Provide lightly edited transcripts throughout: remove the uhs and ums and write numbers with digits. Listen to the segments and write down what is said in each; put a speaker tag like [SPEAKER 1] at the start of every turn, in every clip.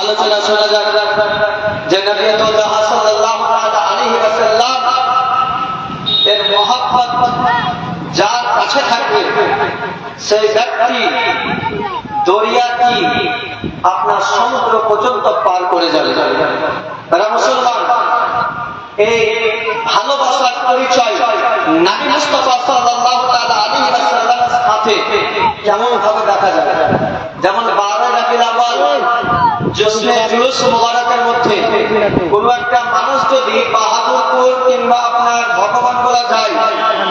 [SPEAKER 1] আলোচনা শোনা যাক যে নবী সাল্লাল্লাহু আলাইহি ওয়াসাল্লাম এর মহব্বত যার কাছে থাকবে সেই ব্যক্তি দরিয়াটি আপনার সমুদ্র পর্যন্ত পার করে যাবে। তারা মুসলমান, এই ভালোবাসার পরিচয় নবী মুস্তাফা সাল্লাল্লাহু আলাইহি ওয়াসাল্লামের সাথে কেমন ভাবে দেখা যায়। যেমন 12 রবিউল আউয়াল জশ্নে জুলুস মুবারকের মধ্যে কোন একটা মানুষ যদি বাহাদুরপুর কিংবা আপনার ভগবান বলা যায়,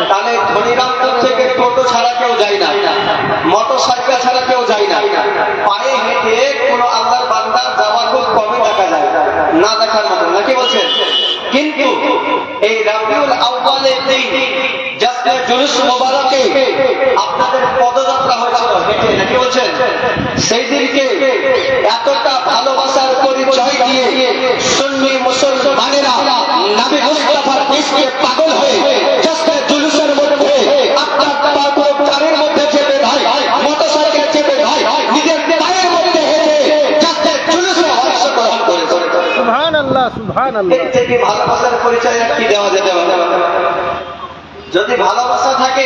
[SPEAKER 1] তাহলে ধনিরামপুর থেকে টোটো ছাড়া কেউ যায় না, মোটর সাইকেল ছাড়া কেউ যায় না, পায়ে হেঁটে কোন আল্লাহর বান্দা যাওয়া খুব কমই দেখা যায়, না দেখার মতো, নাকি বলছেন? কিন্তু এই রবিউল আউয়ালের দিন জশ্নে জুলুস মুবারকে আপনাদের পদযাত্রা হয়েছিল হেঁটে, নাকি বলছেন? সেই দিনকে এতটা ভালোবাসার পরিচয় দিয়ে সুন্নি মুসলমানেরা নবী মুস্তাফার ইশকে পাগল হয়ে জশ্নে জুলুসের মধ্যে আপনার গাড়ির মধ্যে চেপে ভাই, মোটরসাইকেল চেপে ভাই, নিজের পায়ের মধ্যে হেঁটে জশ্নে জুলুসে অংশগ্রহণ করে। সুবহানাল্লাহ, সুবহানাল্লাহ। এর থেকে ভালোবাসার পরিচয় কি দেওয়া যেতে পারে? যদি ভালোবাসা থাকে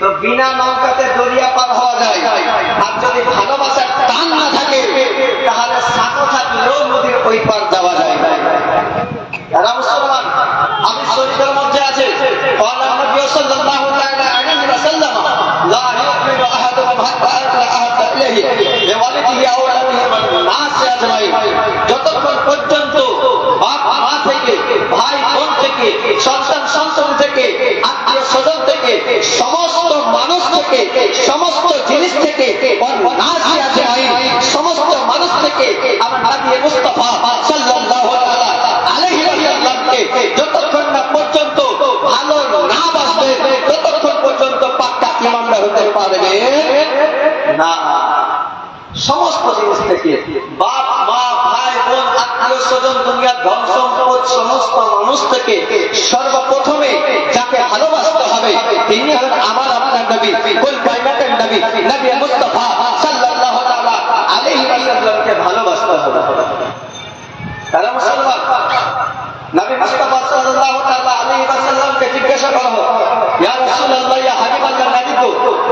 [SPEAKER 1] তো বিনা নৌকাতে দরিয়া পার হওয়া যায়, আর যদি ভালোবাসার টান না থাকে তাহলে সাঁকো থাকলেও নদীর ওই পার যাওয়া যায়। তারা মুসলমান, আমি শরীরের মধ্যে আছে নবী সাল্লাল্লাহু আলাইহি ওয়াসাল্লাম লা ইউমিনু আহাদুকুম হাত্তা আকুনা আহাদা ইলাইহি বিওয়ালিদিহি আও ওয়ালাদিহি ওয়ান নাস আজমাইন। যতক্ষণ পর্যন্ত বাপ মা থেকে, ভাই বোন থেকে, সন্তান সন্তান থেকে, আত্মীয় স্বজন থেকে, সমস্ত মানুষ থেকে, সমস্ত জিনিস থেকে, সমস্ত মানুষ থেকে আমার নবী মুস্তাফা সাল্লাল্লাহু আলাইহি ওয়াসাল্লামকে যতক্ষণ না পর্যন্ত ভালো না বাসবে ততক্ষণ পর্যন্ত পাক্কা ঈমানদার হতে পারবে না। সমস্ত জিনিস থেকে, বাপ মা ভাই বোন আত্মীয় স্বজন দুনিয়ার ধন সম্পদ সমস্ত মানুষ থেকে সর্বপ্রথমে যাকে ভালোবাসতে হবে তিনি হলেন আমার আপনার নবী, কুল কায়নাতের নবী, নবী মুস্তাফা সাল্লাল্লাহু আলাইহি ওয়াসাল্লামকে ভালোবাসতে হবে। তারা মুসলমান, নবী মুস্তাফা সাল্লাল্লাহু আলাইহি ওয়াসাল্লামকে জিজ্ঞাসা করা হলো, ইয়া রাসূলুল্লাহ, ইয়া হাবিবাল্লাহ, নবী তো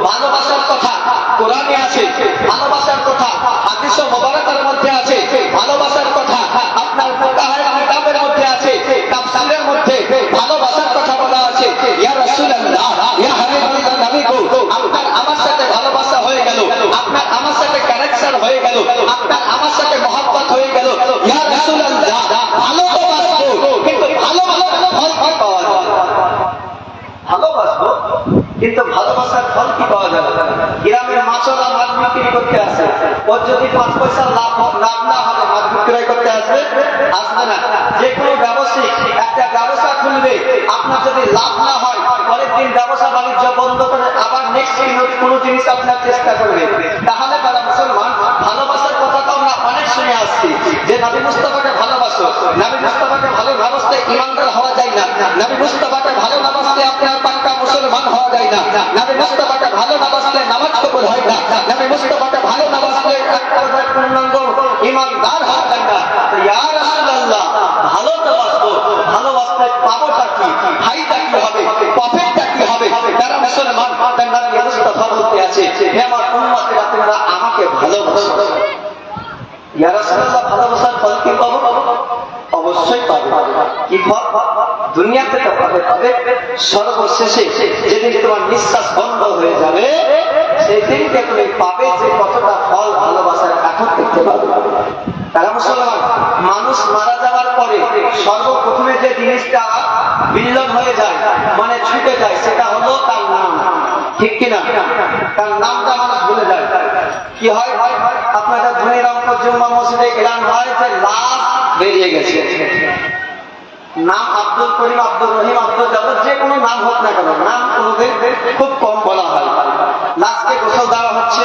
[SPEAKER 1] ভালোবাসার কথা কোরআনে আছে, ভালোবাসার কথা হাদিস মুবারকের মধ্যে আছে, ভালোবাসার কথা আপনার ফুকাহায়ে কিতাবের মধ্যে আছে, তাফসীরের মধ্যে ভালোবাসার কথা বলা আছে। ইয়া রাসূলুল্লাহ, ইয়া হাবিবাল্লাহ, নবী গো আপনার আমার সাথে ভালোবাসা হয়ে গেল, আপনার আমার সাথে কানেকশন হয়ে গেল, আপনার আমার সাথে মহব্বত হয়ে গেল। ইয়া রাসূলুল্লাহ, ভালোবাসবো কিন্তু ভালোবাসার ফল কি পাওয়া যাবে? ভালোবাসবো কিন্তু ভালোবাসার ফল কি পাওয়া যাবে? গ্রামের মাছওয়ালা মাছ বিক্রি করতে আসে, ওর যদি 5 পয়সা লাভ না হবে মাছ বিক্রয় করতে আসবে না। যে কোনো ব্যবসায়িক একটা ব্যবসা খুলবে, আপনার যদি লাভ না হয় পরের দিন ব্যবসা বাণিজ্য বন্ধ করে আবার নেক্সট কোনো জিনিস আপনার চেষ্টা করবে। তাহলে তারা মুসলমান, ভালোবাসার কথা তো আমরা অনেক শুনে আসছি যে নবী মুস্তাফাকে ভালোবাসো, নবী মুস্তাফাকে ভালো না বাসলে ঈমানদার হওয়া যায় না, নবী মুস্তাফাকে ভালো না বাসলে আপনার পাক্কা মুসলমান হওয়া যায় না, নবী মুস্তাফাকে ভালো না বাসলে নামাজ কবুল হয় না, নবী মুস্তাফাকে ভালো না বাসলে পূর্ণাঙ্গ ঈমানদার হওয়া যায় না। তো ইয়া রাসূলুল্লাহ, ভালো তো বাসবো, ভালোবাসতে পাবোটা কি, ফায়দা কি হবে, প্রফিটটা কি হবে? তারা মুসলমান, তার নবী মুস্তাফা বলতে আছে, হে আমার উম্মতেরা তোমরা আমাকে ভালোবাসো। ইয়া রাসূলুল্লাহ, ভালোবাসার ফল কি পাবো? অবশ্যই পাবে। কি ফল? দুনিয়াতে তো পাবে, তবে সর্বশেষে যেদিন তোমার নিঃশ্বাস বন্ধ হয়ে যাবে সেই দিনকে তুমি পাবে যে কতটা ফল ভালোবাসার এখন দেখতে পাবে। তারা মুসলমান, মানুষ মারা যাওয়ার পরে সর্বপ্রথমে যে জিনিসটা বিলীন হয়ে যায়, মানে ছুটে যায়, সেটা হলো তার নাম। ঠিক কিনা? তার নামটা মানুষ ভুলে যায়। কি হয়? আপনারা ধনিরামপুর জুম্মা মসজিদে তদন্তে এলান হয় যে লাশ বেরিয়ে গেছে। নাম আব্দুল করিম, আব্দুল রহিম, আব্দুল জব্বার, যে কোনো নাম হোক না কেন, নাম কোনোদিন খুব কম বলা হয়। লাশকে গোসল দেওয়া হচ্ছে,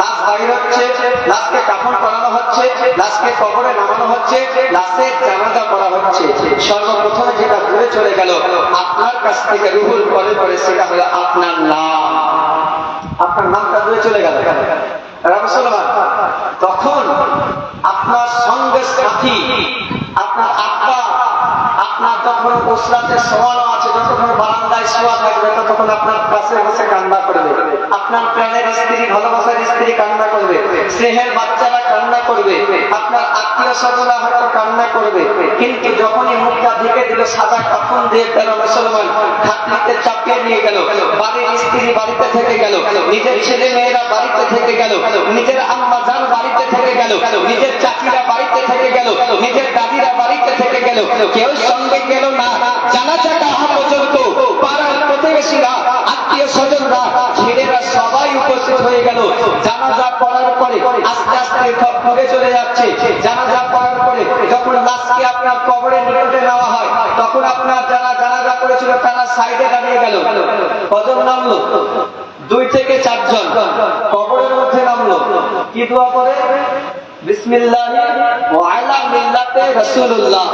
[SPEAKER 1] লাশ বাইর হচ্ছে, লাশকে কাফন করানো হচ্ছে, লাশকে কবরে নামানো হচ্ছে, লাশের জানাজা করা হচ্ছে। সর্বপ্রথমে যেটা দূরে চলে গেল আপনার কাছ থেকে রুহুল পরে পরে, সেটা হলো আপনার নাম। আপনার নামটা দূরে চলে গেল। তখন আপনার সঙ্গে সাথী, আপনার আব্বা, আপনার যখন ওসরাতে শোয়ানো আছে, যতক্ষণ বারান্দায় শোয়া থাকবে ততক্ষণ আপনার কাছে বসে কান্না করবে। আপনার প্রাণের স্ত্রী, ভালোবাসার স্ত্রী কান্না করবে, স্নেহের বাচ্চারা কান্না করবে, আপনার আত্মীয় স্বজনরা হয়তো কান্না করবে। কিন্তু যখনই মুখটা ঢেকে দিল সাদা কাফন দিয়ে, তারা মুসলমান খাটনিতে চাপিয়ে নিয়ে গেল, বাড়ির স্ত্রী বাড়িতে থেকে গেল, নিজের ছেলে মেয়েরা বাড়িতে থেকে গেল, নিজের আম্মা জান বাড়িতে থেকে গেল, নিজের চাচিরা বাড়িতে থেকে গেল, নিজের দাদিরা বাড়িতে থেকে গেল, কেউ সঙ্গে গেল না। জানাজা কাহা পর্যন্ত পাড়ার প্রতিবেশীরা, আত্মীয় স্বজনরা, ছেলেরা সবাই উপস্থিত হয়ে গেল। জানাজা পড়ার পরে আস্তে আস্তে ঘুরে চলে যাচ্ছে। জানাজা পড়ার পরে যখন লাশকে আপনার কবরে নিকটে নেওয়া হয়, তখন আপনার যারা জানাজা করেছিল তারা সাইডে দাঁড়িয়ে গেল। কজন নামলো? 2 থেকে 4 জন কবরের মধ্যে নামলো। কি দোয়া করে? বিসমিল্লাহি ওয়া আলা মিল্লাতে রাসূলুল্লাহ,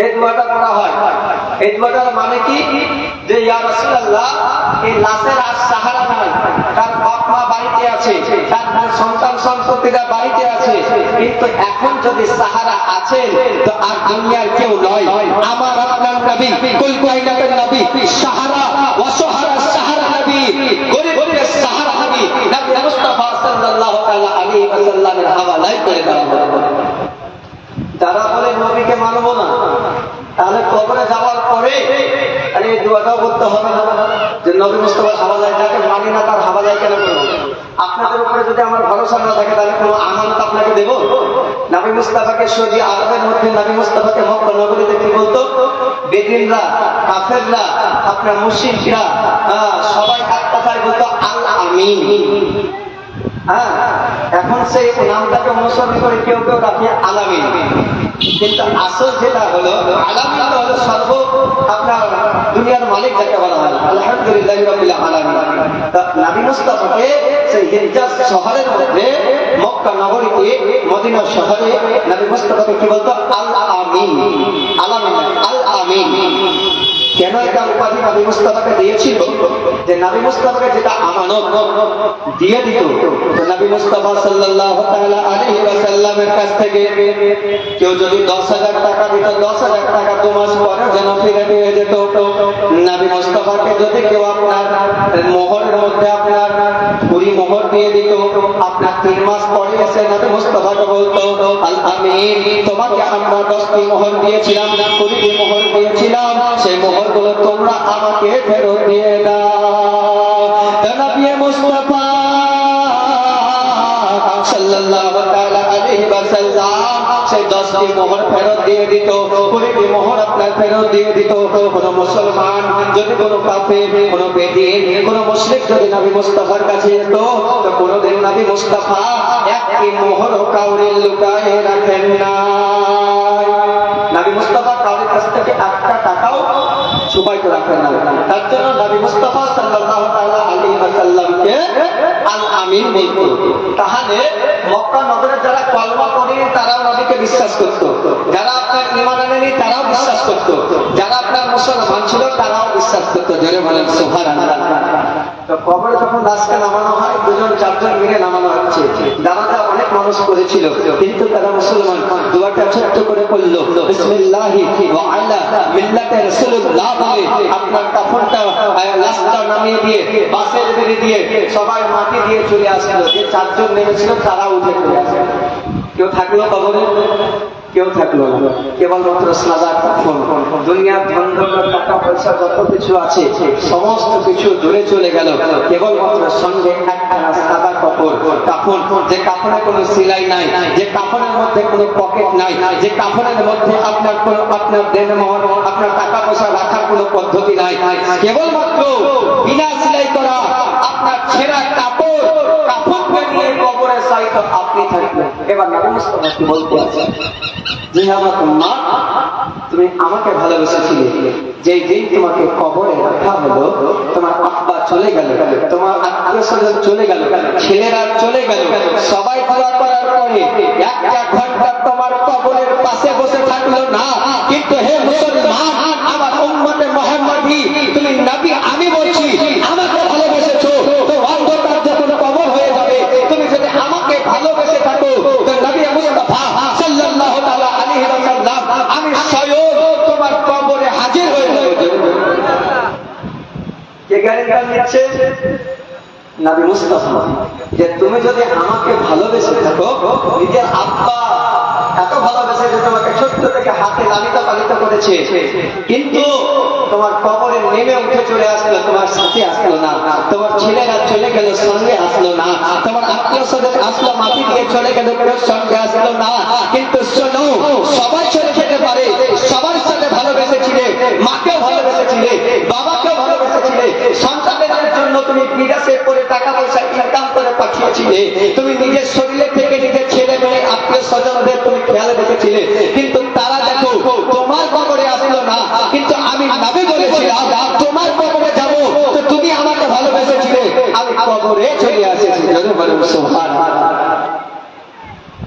[SPEAKER 1] এই দোয়াটা করা হয়। এই দোয়াটার মানে কি? যে ইয়া রাসূলুল্লাহ, এই লাশের আর সাহারা নাই, তার বাপ মা বাড়িতে আছে, তার সন্তান সন্ততিরা বাড়িতে আছে, কিন্তু এখন যদি সাহারা আছে তো আর দুনিয়ার কেউ নয়, আমার আপনার নবী, কুল কায়নাতের নবী, সাহারা ওয়াসহারা সাহারা নবী, গরিবদের সাহারা নবী, নবী মুস্তাফা সাল্লাল্লাহু তাআলা আলাইহি ওয়াসাল্লামের হাওয়ালায় করে দেওয়া হবে। যারা বলে নবীকে মানব না, তাহলে কবরে যাওয়ার পরে আরে এই দোয়াটাও করতে হবে না যে নবী মুস্তাফার হাওয়ালায় যাকে মানি না তার হাওয়ালায় কেন করবো? আপনাদের উপরে যদি আমার ভরসা না থাকে তাহলে কোনো আমানত আপনাকে দেবো? নবী মুস্তাফাকে সৌদি আরবের মধ্যে, নবী মুস্তাফাকে মক্কা নগরীতে কি বলতো? বেদিনরা, কাফেররা, আপনার মুশরিকরা সবাই এক কথায় বলতো আল আমিন। হ্যাঁ, এখন সেই নামটাকে অনুসরণ করে কেউ কেউ রাখে আলামিন, কিন্তু আসল যেটা হলো আলামিন হলো সর্ব আপনার দুনিয়ার মালিক যাকে বলা হয়। আলহামদুলিল্লাহি রাব্বিল আলামিন। তা নবী মুস্তাফাকে সেই হিজাজ শহরের মধ্যে, মক্কা নগরীতে, মদিনা শহরে নবী মুস্তাফাকে কি বলতো? আল আমিন। আলামিন, আল আমিন। কেন এটা উপাধি নবী মুস্তাফাকে দিয়েছিল? যে নবী মুস্তাফাকে যেটা আমানত দিয়ে দিত, নবী মুস্তাফা সাল্লাল্লাহু তাআলা আলাইহি ওয়াসাল্লামের কাছ থেকে কেউ যদি 10,000 টাকা দিত, 10,000 টাকা 2 মাস পরে যেন ফিরে পেয়ে যেত। নবী মুস্তাফাকে যদি কেউ আপনার মোহরের মধ্যে আপনার 20 মোহর দিয়ে দিত, আপনার 3 মাস পরে এসে নবী মুস্তাফাকে বলতো আল আমিন, তোমাকে আমরা 10টি মোহর দিয়েছিলাম, 20টি মোহর দিয়েছিলাম, সেই মোহরগুলো তোমরা আমাকে ফেরত দিয়ে দাও। নবী মুস্তাফা সাল্লাল্লাহু তাআলা আলাইহি ওয়াসাল্লাম সেই 10টি মোহর ফেরত দিয়ে দিত, 20টি মোহর আপনার ফেরত দিয়ে দিত। কোন মুসলমান যদি, কোন কাফের, কোন বেদিন, কোন মুশরিক যদি নবী মুস্তাফার কাছে যেত, তো কোনদিন নবী মুস্তাফা একটি মোহর কাউরে লুকায়ে রাখেন না। নবী মুস্তাফা কাউরের কাছ থেকে একটা টাকাও ছুপাই তো রাখেন না। তার জন্য নবী মুস্তাফা সাল্লাল্লাহু তাআলা আলাইহি ওয়াসাল্লামকে আল আমিন বলতো। তাহলে মক্কা নগরের যারা কলমা পড়ে তারাও নবীকে বিশ্বাস করত, যারা আপনার ঈমান আনেনি তারাও বিশ্বাস করত, যারা আপনার মুসলমান ছিল তারাও বিশ্বাস করত। জোরে বলেন সুবহানাল্লাহ। তো কবরে যখন লাশকে নামানো হয়, 2-4 জন মিলে নামানো হচ্ছে। জানাজা অনেক মানুষ করেছিল, কিন্তু তারা মুসলমান। দোয়াটা ছোট্ট করে পড়লো, বিসমিল্লাহি ওয়া আলা মিল্লাতে রাসূলুল্লাহ বলে আপনার কাফনটা, লাশটা নামিয়ে দিয়ে বাসের বেড়ে দিয়ে সবাই মাটি দিয়ে চলে আসলো। যে 4 জন নেমেছিল তারা উঠে চলে আসলো। কেউ থাকলো কবরে? কেউ থাকলো না। কেবলমাত্র সাদা কাফন। দুনিয়ার ধন দৌলত, টাকা পয়সা যত কিছু আছে সমস্ত কিছু দূরে চলে গেল, কেবলমাত্র সঙ্গে একখানা সাদা কাফন। যে কাফনে কোনো সেলাই নাই, যে কাফনের মধ্যে কোনো পকেট নাই, যে কাফনের মধ্যে আপনার কোনো, আপনার দেনমোহর, আপনার টাকা পয়সা রাখার কোনো পদ্ধতি নাই, কেবলমাত্র বিনা সেলাই করা আপনার ছেঁড়া কাপড়, কাফন গিয়ে কবরে চাই তো আপনি থাকবেন। এবার নবী মুস্তাফা কি বলতে আছে যে আমার মা তুমি আমাকে ভালোবেসেছিলে, যেই দিন তোমাকে কবরে রাখা হলো তোমার আব্বা চলে গেল, তোমার আত্মীয় স্বজন চলে গেল, ছেলেরা চলে গেল, সবাই দোয়া করার পরে একটা ঘন্টা তোমার কবরের পাশে বসে থাকলো না, কিন্তু হে মুসলমান আমার উম্মতে মুহাম্মাদি তুমি নবী আমি বলছি আমাকে ভালোবেসেছো তো অন্ধকার যখন কবর হয়ে যাবে তুমি যদি আমাকে ভালোবেসে থাকো তো নবী মুস্তাফা সাল্লাল্লাহু তাআলা আলাইহি ওয়াসাল্লাম আমি স্বয়ং তোমার কবরে হাজির হয়ে যাব। কে গ্যারান্টি দিচ্ছে? নবী মুস্তাফা যে তুমি যদি আমাকে ভালোবেসে থাকো, নিজের আব্বা এত ভালোবেসে যে তোমাকে ছোট্ট থেকে হাতে লালিত পালিত করেছে, কিন্তু তোমার কবরে নেমে উঠে চলে আসলো, তোমার সাথে আসলো না, তোমার ছেলেরা চলে গেল সঙ্গে আসলো না, তোমার আত্মীয় স্বজন আসলো মাটি দিয়ে চলে গেল কেউ সঙ্গে আসলো না, কিন্তু শোনো সবাই চলে যেতে পারে, সবার সাথে ভালোবেসেছিলে, মাকেও ভালোবেসেছিলে, বাবাকেও ভালোবেসেছিলে, সন্তানদের জন্য তুমি বিদেশে করে টাকা পয়সা ইনকাম করে পাঠিয়েছিলে, তুমি নিজের শরীরে থেকে নিজের ছেলে মেয়ে আত্মীয় স্বজনদের তুমি খেয়াল রেখেছিলে, কিন্তু তারা দেখো তোমার কবরে আসলো না, কিন্তু আমি নবী বলেছিলাম তোমার কবরে যাব তো তুমি আমাকে ভালোবেসেছিলে, আমি কবরে চলে আসেছি। সুবহানাল্লাহ।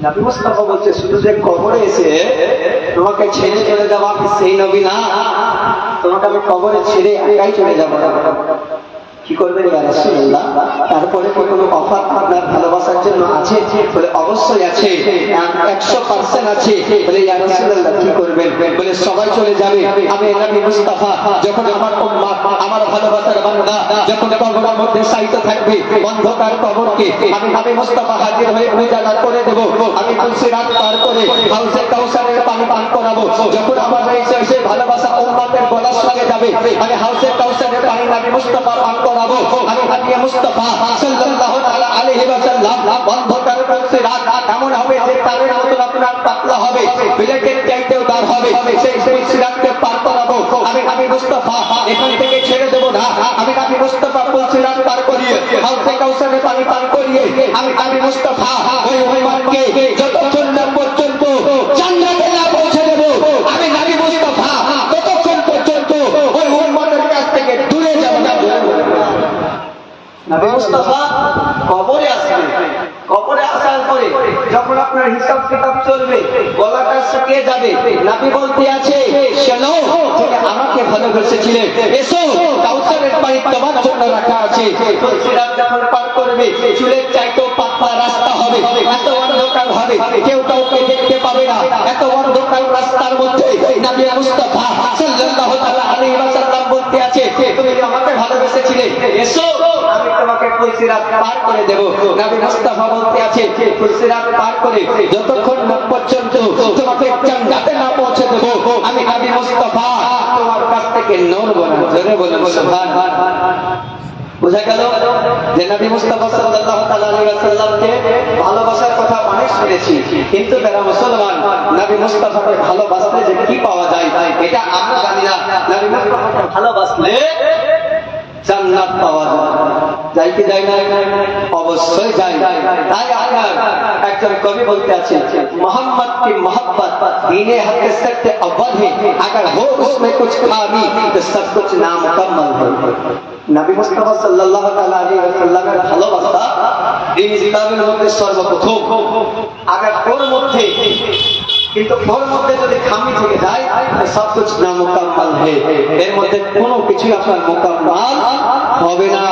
[SPEAKER 1] নবী মুস্তাফা বলছে শুধু যে কবরে এসে তোমাকে ছেড়ে চলে যাবো আমি সেই নবী না, তোমাকে আমি কবরে ছেড়ে একাই চলে যাবো। কি করবেন ইয়া রাসূলুল্লাহ? তারপরে কি কোনো অফার আপনার ভালোবাসার জন্য আছে? বলে অবশ্যই আছে, 100% আছে। বলে ইয়া রাসূলুল্লাহ কি করবেন? বলে সবাই চলে যাবে, আমি নবী মুস্তাফা যখন আমার উম্মাহ আমার ভালোবাসার বান্দা যখন কবরের মধ্যে শায়িত থাকবে, অন্ধকার কবরকে আমি নবী মুস্তাফা হাজির হয়ে উজালা করে দেব, আমি পুলসিরাত পার করে হাউজে কাউসারের পানি পান করাবো, যখন আমার সেই ভালোবাসা উম্মতের গলার সঙ্গে যাবে আমি হাউজে কাউসারের পানি নবী মুস্তাফা পান করাবো, আমি নবী মুস্তাফা সাল্লাল্লাহু তাআলা আলাইহি ওয়াসাল্লাম অন্ধকার পুলসিরাত এমন হবে যে তারের মতো আপনার পাতলা হবে, বিলেটের চাইতেও দার হবে, সেই পুলসিরাতকে পার করাবো, আমি নবী মুস্তাফা এখান থেকে ছেড়ে দেব না, আমি নবী মুস্তাফা পুলসিরাত পার করিয়ে হাউজে কাউসারের পানি পান করিয়ে আমি নবী মুস্তাফা ওই উম্মতকে যতক্ষণ না পর্যন্ত জান্নাতে না পৌঁছে দেব, আমি নবী মুস্তাফা ততক্ষণ পর্যন্ত ওই উম্মতের কাছ থেকে দূরে যাব না। নবী মুস্তাফা কবরে আসবে, কবরে আসার পরে যখন আপনার হিসাব কিতাব চলবে, গলাটা শুকিয়ে যাবে, নবী বলতে আছে শোনো তুমি আমাকে ভালোবেসেছিলে, এসো কাউসারের পানি তোমার জন্য রাখা আছে। সিরাত যখন পার করবে চুলের চাইতেও পাতলা রাস্তা হবে, এত অন্ধকার হবে কেউ কাউকে দেখতে পাবে না, এত অন্ধকার রাস্তার মধ্যে নবী মুস্তাফা সাল্লাল্লাহু তাআলা আলাইহি ওয়াসাল্লাম বলতে আছে তুমি আমাকে ভালোবেসেছিলে, এসো আমি তোমাকে পুলসিরাত পার করে দেব। নবী মুস্তাফা বলতে আছে পুলসিরাত পার করে যতক্ষণ না পর্যন্ত তোমাকে জান্নাতে না পৌঁছে দেব, আমি নবী মুস্তাফা তোমার কাছ থেকে নড়বো না। জোরে বলুন সুবহানাল্লাহ। বোঝা গেল যে নবী মুস্তাফা সাল্লাল্লাহু তাআলা আলাইহি ওয়াসাল্লামকে ভালোবাসার কথা অনেক শুনেছি, কিন্তু যারা মুসলমান নবী মুস্তাফাকে ভালোবাসলে যে কি পাওয়া যায় এটা আমরা জানি না। নবী মুস্তাফাকে ভালোবাসলে জান্নাত পাওয়া যায় কি যায় না? অবশ্যই যায়। তাই আপনার একজন কবি বলতে আছে मोहम्मद की मोहब्बत दीने हकीकत से अव्वल है, अगर हो उसमें कुछ खामी तो सब कुछ नामुकम्मल है। নবী মুস্তাফা সাল্লাল্লাহু তাআলা আলাইহি ওয়াসাল্লামের ভালোবাসা দিন ইসলামের মধ্যে সর্বপ্রথম, আগে ওর মধ্যে কিন্তু ওর মধ্যে যদি খামি থেকে যায় সব কিছু নামুকাম্মাল হয়, এর মধ্যে কোনো কিছু আপনার মুকাম্মাল হবে না।